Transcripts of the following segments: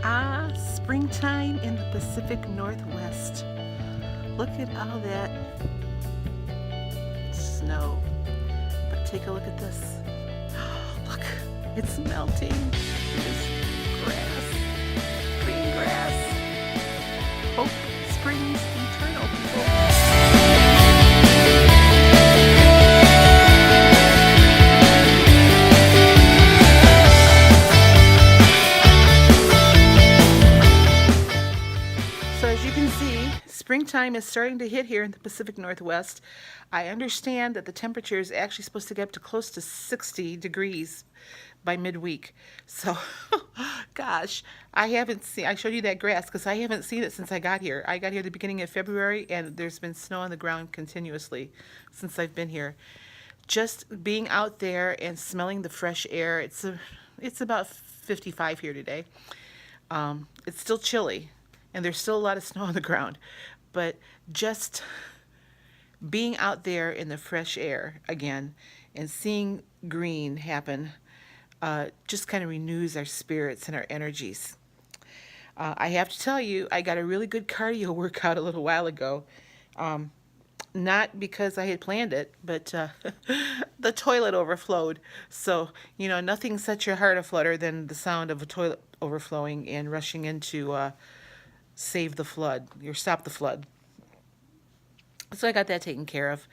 Springtime in the Pacific Northwest. Look at all that snow. But take a look at this. Look, it's melting. It is grass, green grass. Hope springs eternal, people. So as you can see, springtime is starting to hit here in the Pacific Northwest. I understand that the temperature is actually supposed to get up to close to 60 degrees by midweek. So, gosh, I showed you that grass because I haven't seen it since I got here. I got here at the beginning of February and there's been snow on the ground continuously since I've been here. Just being out there and smelling the fresh air, it's about 55 here today. It's still chilly and there's still a lot of snow on the ground, but just being out there in the fresh air again and seeing green happen just kind of renews our spirits and our energies. I have to tell you, I got a really good cardio workout a little while ago. Not because I had planned it, but the toilet overflowed. So, nothing sets your heart aflutter than the sound of a toilet overflowing and rushing in to save the flood or stop the flood. So I got that taken care of.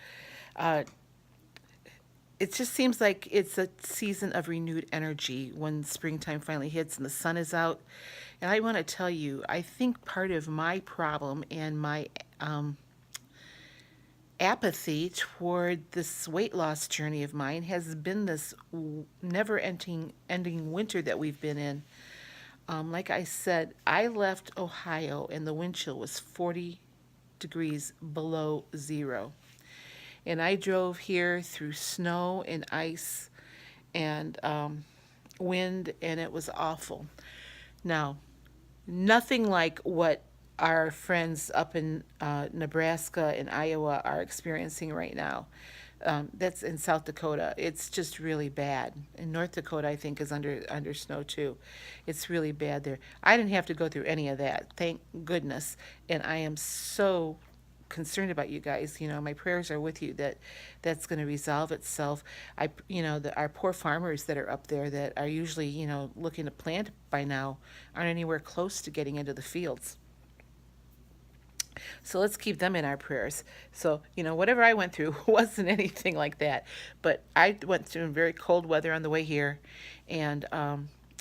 It just seems like it's a season of renewed energy when springtime finally hits and the sun is out. And I want to tell you, I think part of my problem and my apathy toward this weight loss journey of mine has been this never-ending winter that we've been in. Like I said, I left Ohio and the wind chill was 40 degrees below zero. And I drove here through snow and ice and wind, and it was awful. Now, nothing like what our friends up in Nebraska and Iowa are experiencing right now. That's in South Dakota. It's just really bad. In North Dakota, I think, is under snow too. It's really bad there. I didn't have to go through any of that, thank goodness. And I am so concerned about you guys. My prayers are with you that that's going to resolve itself. Our poor farmers that are up there that are usually, looking to plant by now aren't anywhere close to getting into the fields. So let's keep them in our prayers. So, whatever I went through wasn't anything like that. But I went through very cold weather on the way here, and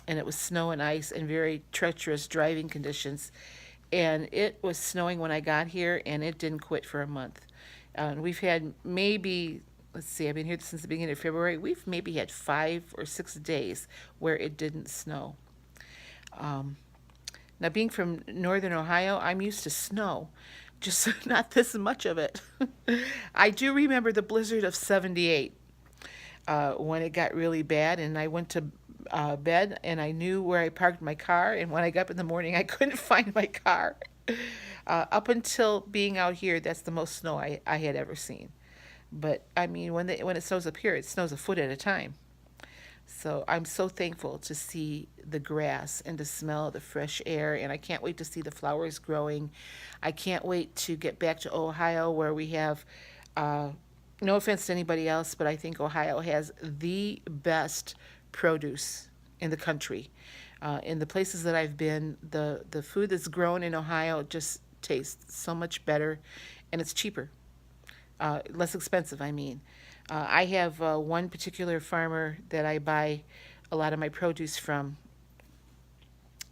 it was snow and ice and very treacherous driving conditions. And it was snowing when I got here, and it didn't quit for a month. We've had maybe, let's see, I've been here since the beginning of February. We've maybe had 5 or 6 days where it didn't snow. Now, being from northern Ohio, I'm used to snow, just not this much of it. I do remember the blizzard of 78 when it got really bad, and I went to bed, and I knew where I parked my car, and when I got up in the morning, I couldn't find my car. Up until being out here, that's the most snow I had ever seen. But, I mean, when it snows up here, it snows a foot at a time. So I'm so thankful to see the grass and to smell the fresh air, and I can't wait to see the flowers growing. I can't wait to get back to Ohio where we have, no offense to anybody else, but I think Ohio has the best produce in the country. In the places that I've been, the food that's grown in Ohio just tastes so much better, and it's cheaper, less expensive, I mean. I have one particular farmer that I buy a lot of my produce from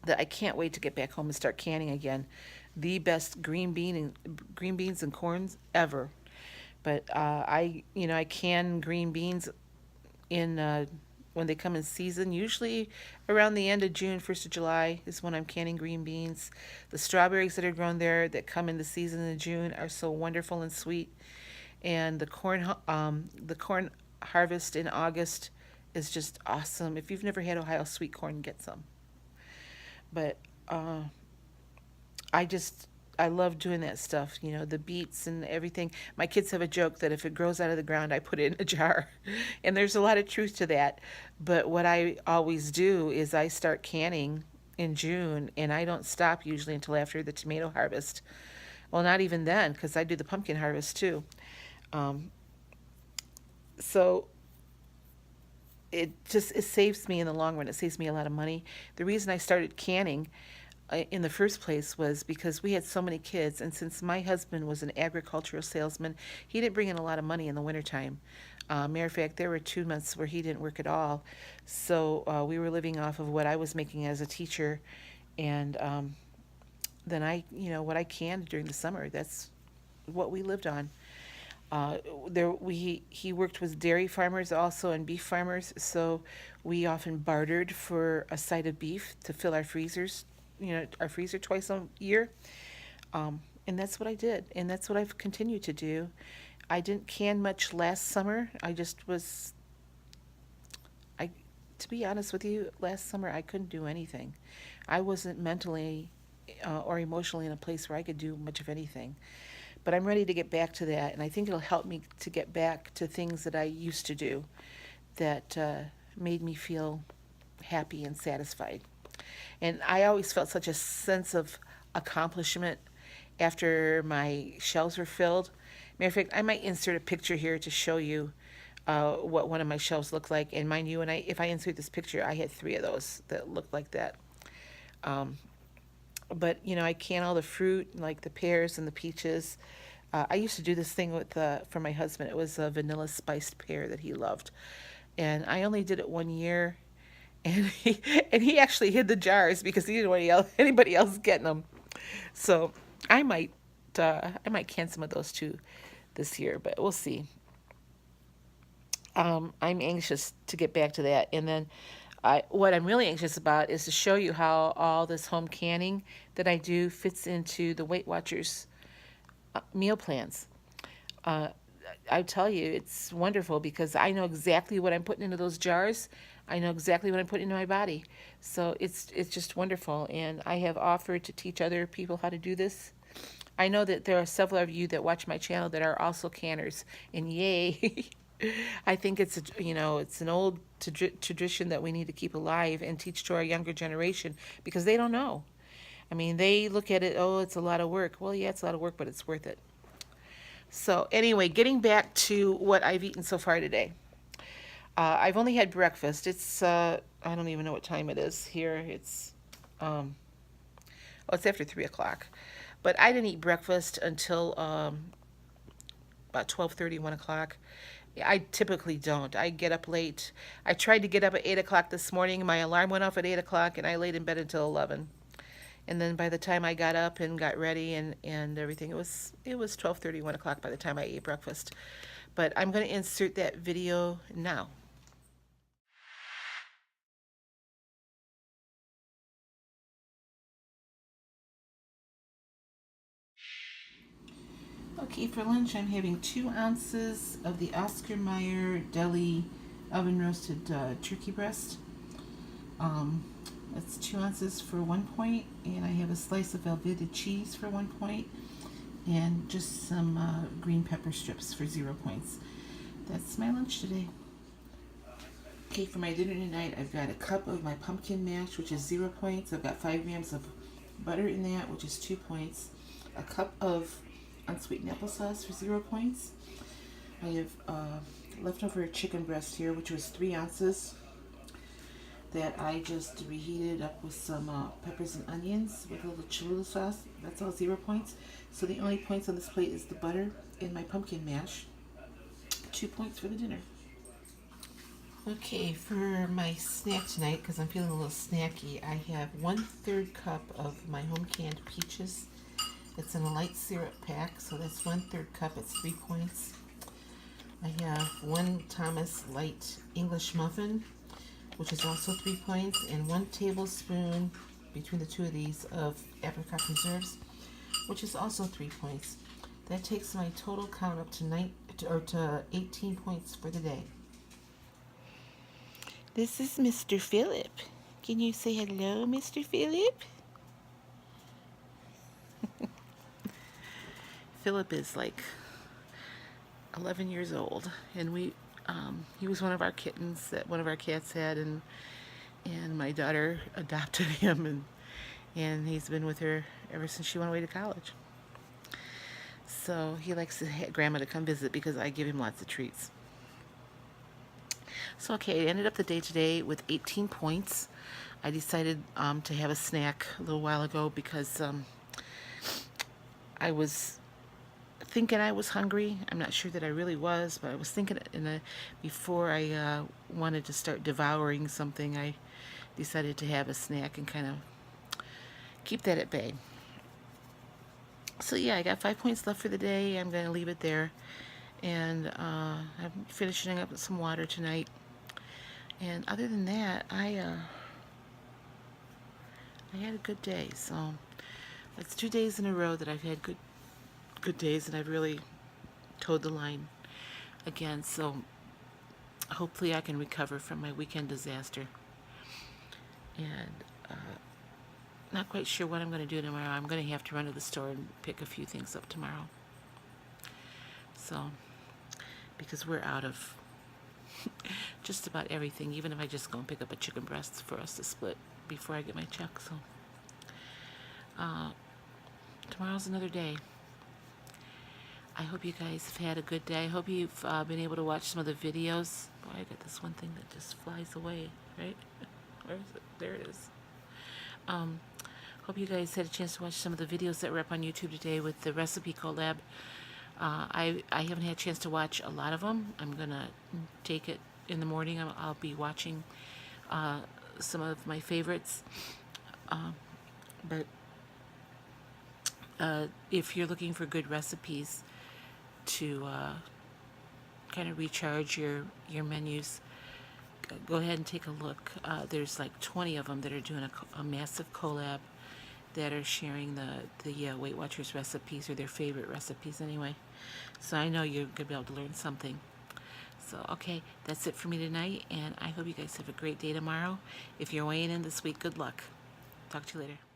that I can't wait to get back home and start canning again. The best green beans and corns ever. But I can green beans in when they come in season. Usually around the end of June, 1st of July is when I'm canning green beans. The strawberries that are grown there that come in the season in June are so wonderful and sweet. And the corn harvest in August is just awesome. If you've never had Ohio sweet corn, get some. But I love doing that stuff, the beets and everything. My kids have a joke that if it grows out of the ground, I put it in a jar. And there's a lot of truth to that. But what I always do is I start canning in June, and I don't stop usually until after the tomato harvest. Well, not even then, because I do the pumpkin harvest too. Um, so it saves me in the long run. It saves me a lot of money. The reason I started canning in the first place was because we had so many kids, and since my husband was an agricultural salesman, he didn't bring in a lot of money in the wintertime. Matter of fact, there were 2 months where he didn't work at all, so we were living off of what I was making as a teacher, and then what I canned during the summer. That's what we lived on. He worked with dairy farmers also and beef farmers, so we often bartered for a side of beef to fill our freezers, our freezer twice a year. And that's what I did, and that's what I've continued to do. I didn't can much last summer. I, to be honest with you, last summer I couldn't do anything. I wasn't mentally or emotionally in a place where I could do much of anything. But I'm ready to get back to that, and I think it'll help me to get back to things that I used to do that made me feel happy and satisfied. And I always felt such a sense of accomplishment after my shelves were filled. Matter of fact, I might insert a picture here to show you what one of my shelves looked like. And mind you, if I insert this picture, I had 3 of those that looked like that. Um, but I can all the fruit, like the pears and the peaches. I used to do this thing for my husband. It was a vanilla spiced pear that he loved, and I only did it 1 year, and he actually hid the jars because he didn't want anybody else getting them. So I might can some of those too this year, but we'll see. I'm anxious to get back to that, and then what I'm really anxious about is to show you how all this home canning that I do fits into the Weight Watchers meal plans. Uh, I tell you, it's wonderful because I know exactly what I'm putting into those jars. I know exactly what I'm putting into my body. So it's just wonderful, and I have offered to teach other people how to do this. I know that there are several of you that watch my channel that are also canners, and yay. I think it's an old tradition that we need to keep alive and teach to our younger generation because they don't know. I mean, they look at it, oh, it's a lot of work. Well, yeah, it's a lot of work, but it's worth it. So anyway, getting back to what I've eaten so far today. I've only had breakfast. I don't even know what time it is here. It's after 3 o'clock. But I didn't eat breakfast until about 12:30, 1 o'clock. I typically don't. I get up late. I tried to get up at 8 o'clock this morning. My alarm went off at 8 o'clock, and I laid in bed until 11. And then by the time I got up and got ready and everything, it was 12:30, 1 o'clock by the time I ate breakfast. But I'm going to insert that video now. Okay, for lunch I'm having 2 ounces of the Oscar Mayer Deli oven roasted turkey breast. That's 2 ounces for 1 point, and I have a slice of Velveeta cheese for 1 point, and just some green pepper strips for 0 points. That's my lunch today. Okay, for my dinner tonight, I've got a cup of my pumpkin mash, which is 0 points. I've got 5 grams of butter in that, which is 2 points. A cup of unsweetened applesauce for 0 points. I have leftover chicken breast here, which was 3 ounces. That I just reheated up with some peppers and onions with a little Cholula sauce. That's all 0 points. So the only points on this plate is the butter and my pumpkin mash. 2 points for the dinner. Okay, for my snack tonight, because I'm feeling a little snacky, I have 1/3 cup of my home canned peaches. It's in a light syrup pack, so that's 1/3 cup. It's 3 points. I have 1 Thomas light English muffin, which is also 3 points, and 1 tablespoon between the 2 of these of apricot preserves, which is also 3 points. That takes my total count up to 18 points for the day. This is Mr. Philip. Can you say hello, Mr. Philip? Philip is like 11 years old, and he was one of our kittens that one of our cats had, and and my daughter adopted him, and he's been with her ever since she went away to college. So he likes grandma to come visit because I give him lots of treats. So okay, I ended up the day today with 18 points. I decided to have a snack a little while ago because I was thinking I was hungry. I'm not sure that I really was, but I was thinking before I wanted to start devouring something, I decided to have a snack and kind of keep that at bay. So yeah, I got 5 points left for the day. I'm going to leave it there. And I'm finishing up with some water tonight. And other than that, I had a good day. So it's 2 days in a row that I've had good days, and I've really towed the line again. So hopefully I can recover from my weekend disaster. And not quite sure what I'm going to do tomorrow. I'm going to have to run to the store and pick a few things up tomorrow. So, because we're out of just about everything, even if I just go and pick up a chicken breast for us to split before I get my check. So, tomorrow's another day. I hope you guys have had a good day. I hope you've been able to watch some of the videos. Boy, I got this one thing that just flies away, right? Where is it? There it is. Hope you guys had a chance to watch some of the videos that were up on YouTube today with the recipe collab. I haven't had a chance to watch a lot of them. I'm gonna take it in the morning. I'll be watching some of my favorites. But if you're looking for good recipes to kind of recharge your menus, go ahead and take a look. There's like 20 of them that are doing a massive collab that are sharing the Weight Watchers recipes, or their favorite recipes anyway. So I know you're going to be able to learn something. So, okay, that's it for me tonight, and I hope you guys have a great day tomorrow. If you're weighing in this week, good luck. Talk to you later.